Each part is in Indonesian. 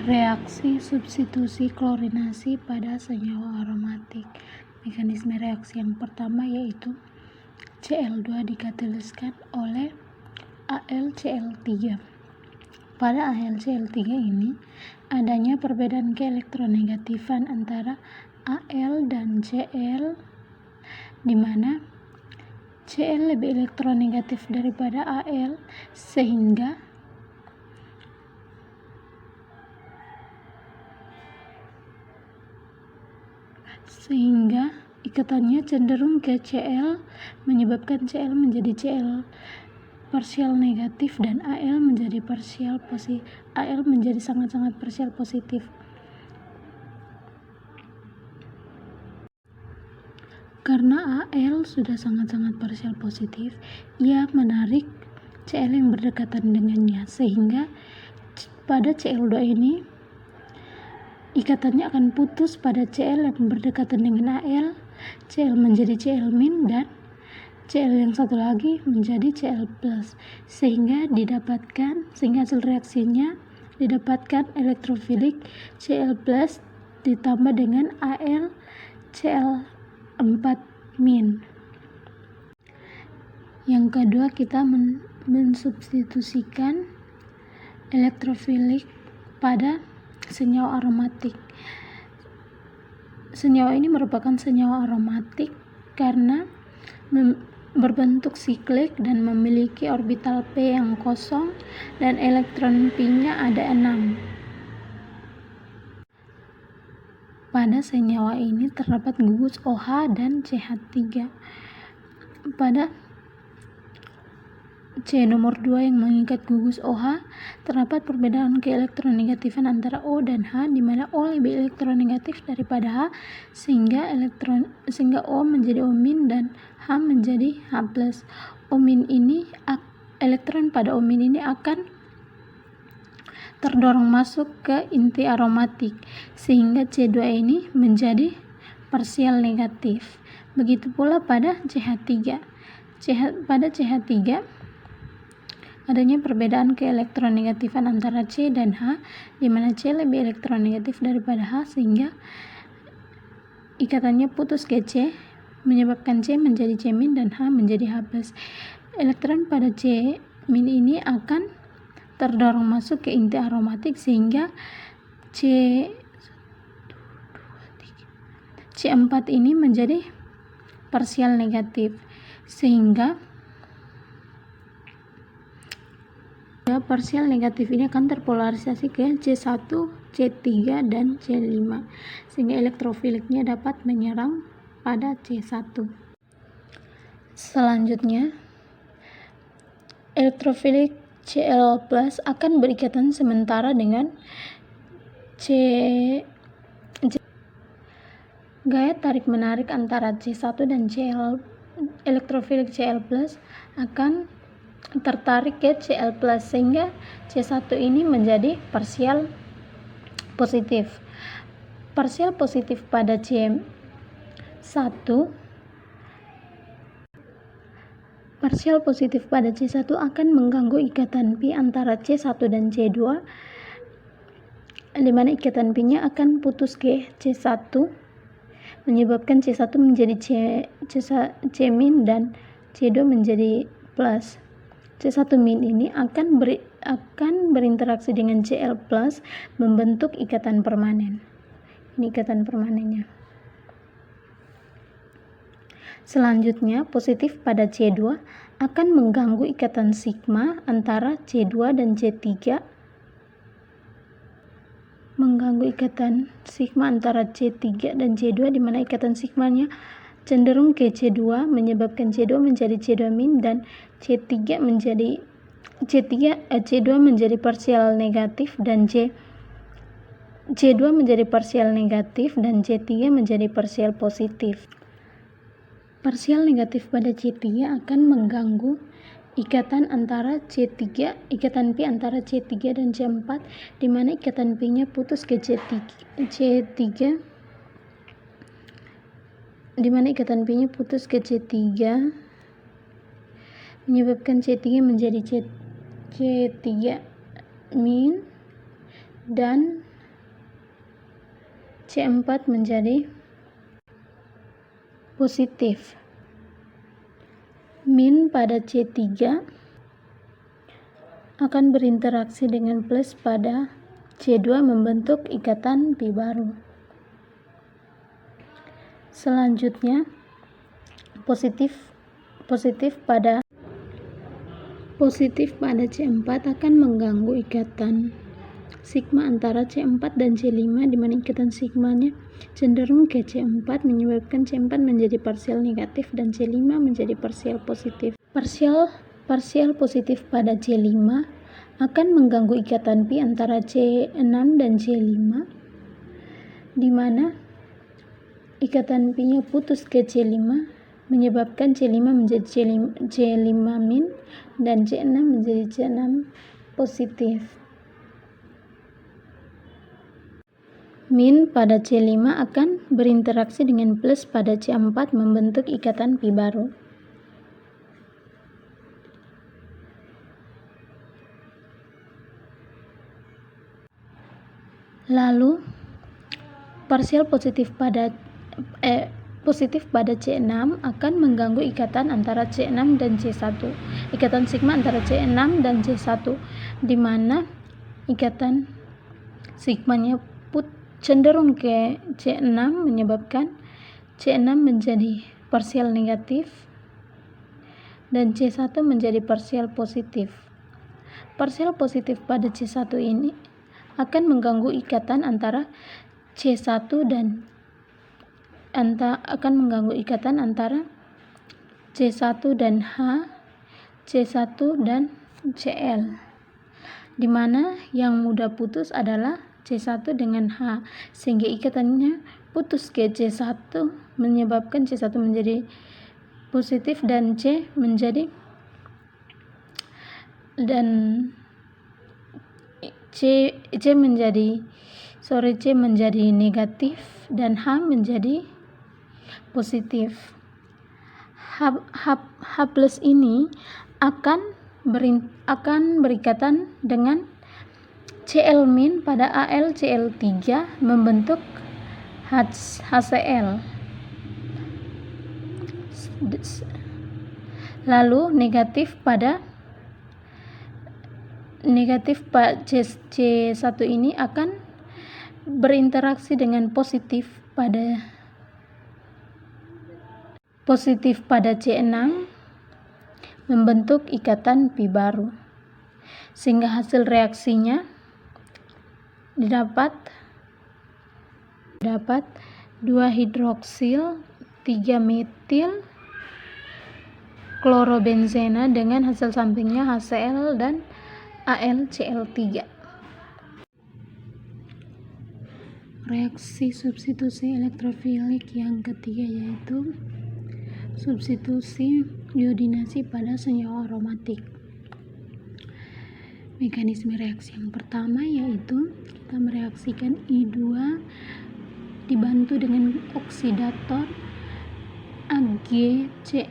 Reaksi substitusi klorinasi pada senyawa aromatik. Mekanisme reaksi yang pertama yaitu Cl2 dikataliskan oleh AlCl3. Pada AlCl3 ini adanya perbedaan keelektronegatifan antara Al dan Cl, di mana Cl lebih elektronegatif daripada Al sehingga ikatannya cenderung ke Cl, menyebabkan Cl menjadi Cl parsial negatif dan Al menjadi sangat-sangat parsial positif. Karena Al sudah sangat-sangat parsial positif, ia menarik Cl yang berdekatan dengannya, sehingga pada Cl2 ini ikatannya akan putus pada Cl yang berdekatan dengan Al, Cl menjadi Cl- dan Cl yang satu lagi menjadi Cl+, sehingga hasil reaksinya didapatkan elektrofilik Cl+ ditambah dengan Al Cl4-. Yang kedua, kita mensubstitusikan elektrofilik pada senyawa aromatik. Senyawa ini merupakan senyawa aromatik karena berbentuk siklik dan memiliki orbital p yang kosong dan elektron pi-nya ada 6. Pada senyawa ini terdapat gugus OH dan CH3. Pada C nomor 2 yang mengikat gugus OH, terdapat perbedaan keelektronegatifan antara O dan H, di mana O lebih elektronegatif daripada H, sehingga O menjadi O- dan H menjadi H+. Elektron pada O- ini akan terdorong masuk ke inti aromatik, sehingga C2 ini menjadi parsial negatif. Begitu pula pada CH3. Pada CH3 adanya perbedaan keelektronegatifan antara C dan H, di mana C lebih elektronegatif daripada H, sehingga ikatannya putus ke C, menyebabkan C menjadi C- dan H menjadi H+. Elektron pada C- ini akan terdorong masuk ke inti aromatik, sehingga C4 ini menjadi parsial negatif, sehingga parsial negatif ini akan terpolarisasi ke C1, C3, dan C5, sehingga elektrofiliknya dapat menyerang pada C1. Selanjutnya, elektrofilik Cl+ akan berikatan sementara dengan gaya tarik-menarik antara C1 dan elektrofilik Cl+ akan tertarik ke Cl+, sehingga C1 ini menjadi parsial positif. Parsial positif pada C1 akan mengganggu ikatan pi antara C1 dan C2, di mana ikatan pi-nya akan putus ke C1, menyebabkan C1 menjadi C- dan C2 menjadi plus. C1- ini akan berinteraksi dengan Cl+, membentuk ikatan permanen. Ini ikatan permanennya. Selanjutnya, positif pada C2 akan mengganggu ikatan sigma antara C2 dan C3. Mengganggu ikatan sigma antara C3 dan C2, di mana ikatan sigmanya cenderung ke C2, menyebabkan C2 menjadi C2- dan C2 menjadi parsial negatif dan C2 menjadi parsial negatif dan C3 menjadi parsial positif. Parsial negatif pada C3 akan mengganggu ikatan pi antara C3 dan C4, di mana ikatan pi-nya putus ke C3, menyebabkan C3 menjadi C3- dan C4 menjadi positif. Min pada C3 akan berinteraksi dengan plus pada C2 membentuk ikatan pi baru. Selanjutnya positif pada C4 akan mengganggu ikatan sigma antara C4 dan C5, di mana ikatan sigmanya cenderung ke C4 menyebabkan C4 menjadi parsial negatif dan C5 menjadi parsial positif. Parsial positif pada C5 akan mengganggu ikatan pi antara C6 dan C5, di mana ikatan pi-nya putus ke C5 menyebabkan C5 menjadi C5 min dan C6 menjadi C6 positif. Min pada C5 akan berinteraksi dengan plus pada C4 membentuk ikatan pi baru. Lalu parsial positif pada C6 akan mengganggu ikatan antara C6 dan C1. Ikatan sigma antara C6 dan C1, di mana ikatan sigmanya cenderung ke C6 menyebabkan C6 menjadi parsial negatif dan C1 menjadi parsial positif. Parsial positif pada C1 ini akan mengganggu ikatan antara C1 dan C1 dan H, C1 dan Cl, di mana yang mudah putus adalah C1 dengan H, sehingga ikatannya putus ke C1 menyebabkan C1 menjadi positif dan C menjadi negatif dan H menjadi positif. H plus ini akan berikatan dengan Cl min pada AlCl3 membentuk HCl. Lalu negatif pada C1 ini akan berinteraksi dengan positif pada C6 membentuk ikatan pi baru, sehingga hasil reaksinya didapat 2 hidroksil 3 metil klorobenzena dengan hasil sampingnya HCl dan AlCl3. Reaksi substitusi elektrofilik yang ketiga yaitu substitusi iodinasi pada senyawa aromatik. Mekanisme reaksi yang pertama yaitu kita mereaksikan I2 dibantu dengan oksidator AgClO4,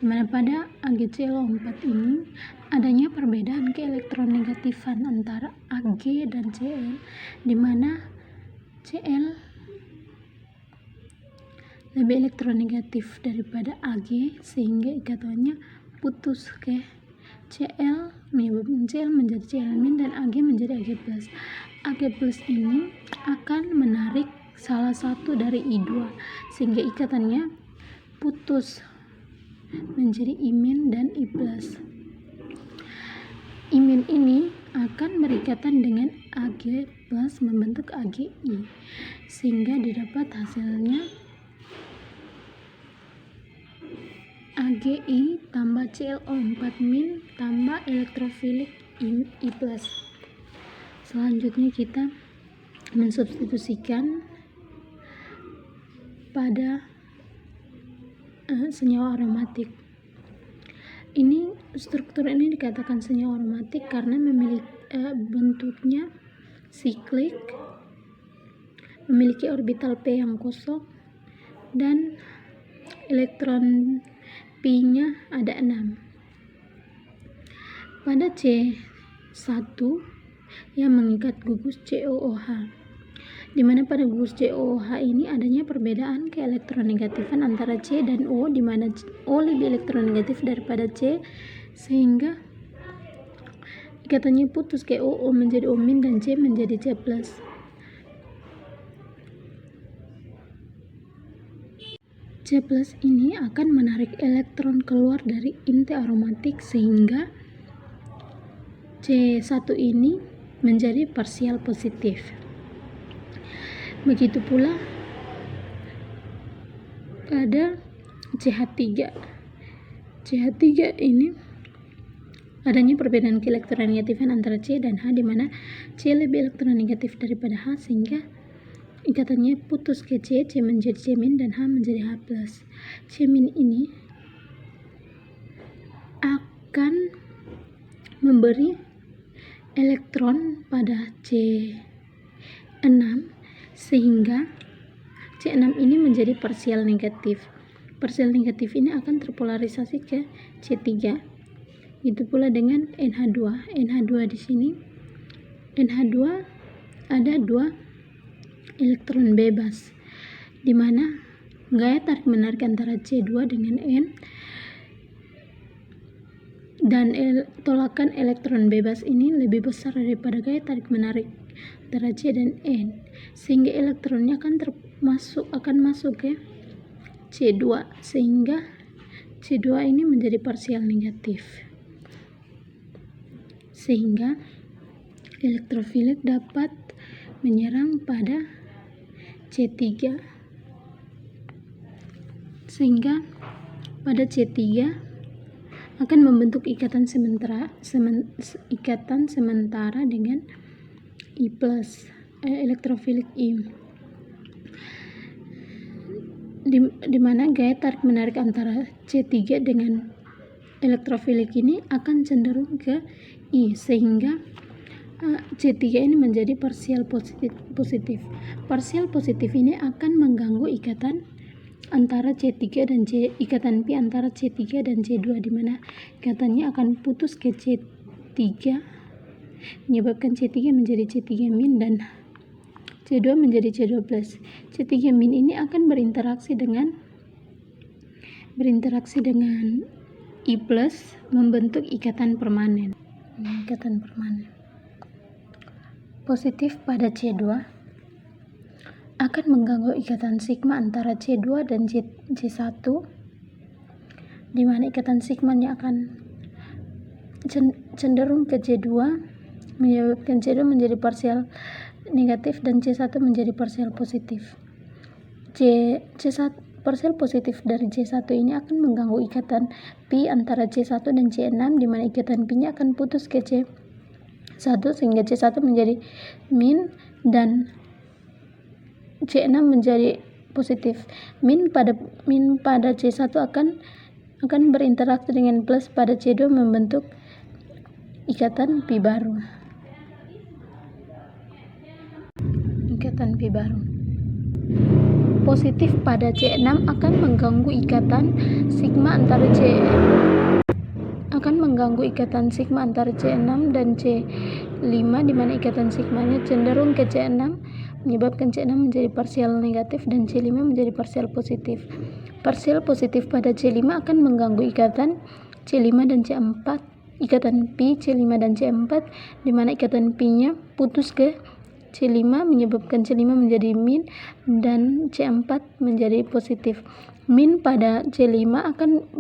di mana pada AgClO4 ini adanya perbedaan keelektronegatifan antara Ag dan Cl, di mana Cl lebih elektronegatif daripada Ag, sehingga ikatannya putus ke Cl, menyebabkan Cl menjadi Cl min dan Ag menjadi Ag plus. Ag plus ini akan menarik salah satu dari I2, sehingga ikatannya putus menjadi I min dan I plus. I min ini akan berikatan dengan Ag plus membentuk Agi, sehingga didapat hasilnya Agi tambah ClO4 min tambah elektrofilik I plus. Selanjutnya kita mensubstitusikan pada senyawa aromatik. Struktur ini dikatakan senyawa aromatik karena memiliki bentuknya siklik, memiliki orbital p yang kosong, dan elektron pi-nya ada 6. Pada C1 yang mengikat gugus COOH, di mana pada gugus COH ini adanya perbedaan keelektronegatifan antara C dan O, di mana O lebih elektronegatif daripada C, sehingga ikatannya putus ke O menjadi O- dan C menjadi C+. C+ ini akan menarik elektron keluar dari inti aromatik, sehingga C1 ini menjadi parsial positif. Begitu pula pada CH3. CH3 ini adanya perbedaan keelektronegatifan antara C dan H, di mana C lebih elektronegatif daripada H, sehingga ikatannya putus ke C, C menjadi C- dan H menjadi H+. C- ini akan memberi elektron pada C6, sehingga C6 ini menjadi parsial negatif. Parsial negatif ini akan terpolarisasi ke C3. Itu pula dengan NH2. NH2 di sini, NH2 ada 2 elektron bebas, di mana gaya tarik menarik antara C2 dengan N dan tolakan elektron bebas ini lebih besar daripada gaya tarik menarik antara C dan N, sehingga elektronnya akan masuk ke C2, sehingga C2 ini menjadi parsial negatif, sehingga elektrofilik dapat menyerang pada C3, sehingga pada C3 akan membentuk ikatan sementara dengan I+, elektrofilik I, di mana gaya tarik menarik antara C3 dengan elektrofilik ini akan cenderung ke I, sehingga C3 ini menjadi parsial positif. Parsial positif ini akan mengganggu ikatan antara C3 dan ikatan pi antara C3 dan C2, di mana ikatannya akan putus ke C3, menyebabkan C3 menjadi C3- dan C2 menjadi C2+. C3- ini akan berinteraksi dengan I+, membentuk ikatan permanen. Positif pada C2 akan mengganggu ikatan sigma antara C2 dan C1, di mana ikatan sigmanya akan cenderung ke C2, menyebabkan C2 menjadi parsial negatif dan C1 menjadi parsial positif. C1 parsial positif dari C1 ini akan mengganggu ikatan pi antara C1 dan C6, di mana ikatan pi-nya akan putus ke C1, sehingga C1 menjadi min dan C6 menjadi positif. Min pada C1 akan berinteraksi dengan plus pada C2, membentuk ikatan pi baru. Positif pada C6 akan mengganggu ikatan sigma antara C6 dan C5, di mana ikatan sigmanya cenderung ke C6, menyebabkan C6 menjadi parsial negatif dan C5 menjadi parsial positif. Parsial positif pada C5 akan mengganggu ikatan C5 dan C4, ikatan pi C5 dan C4, di mana ikatan pi-nya putus ke C5, menyebabkan C5 menjadi min dan C4 menjadi positif. Min pada C5 akan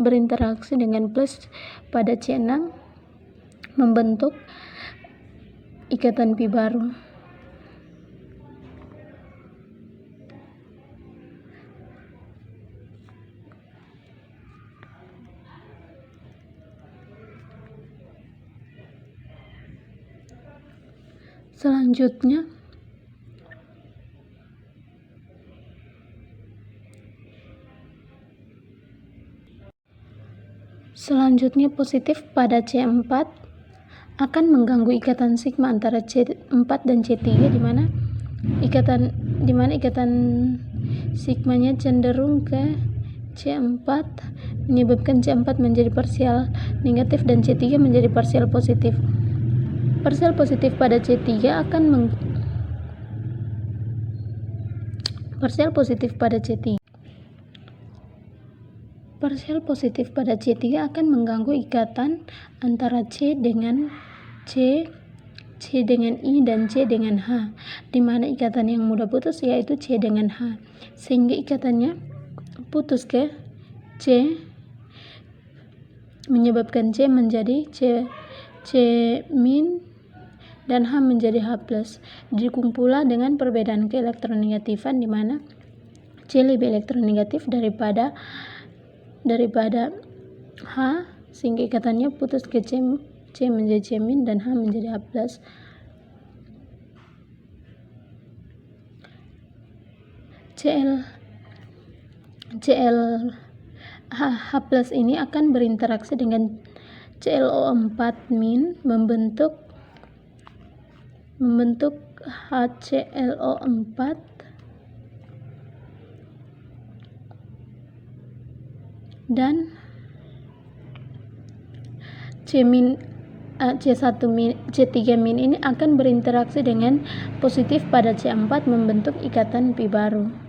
berinteraksi dengan plus pada C6, membentuk ikatan pi baru. Selanjutnya positif pada C4 akan mengganggu ikatan sigma antara C4 dan C3, di mana ikatan sigmanya cenderung ke C4, menyebabkan C4 menjadi parsial negatif dan C3 menjadi parsial positif. Parsial positif pada C3 akan Parsial positif pada C3. Parsial positif pada C3 akan mengganggu ikatan antara C dengan C, C dengan I, dan C dengan H, di mana ikatan yang mudah putus yaitu C dengan H, sehingga ikatannya putus ke C, menyebabkan C menjadi C min dan H menjadi H+. Didukung pula dengan perbedaan keelektronegatifan di mana C lebih elektronegatif daripada H, sehingga ikatannya putus ke C menjadi C min dan H menjadi H+. H+ ini akan berinteraksi dengan ClO4- membentuk HClO4 dan C3- ini akan berinteraksi dengan positif pada C4 membentuk ikatan pi baru.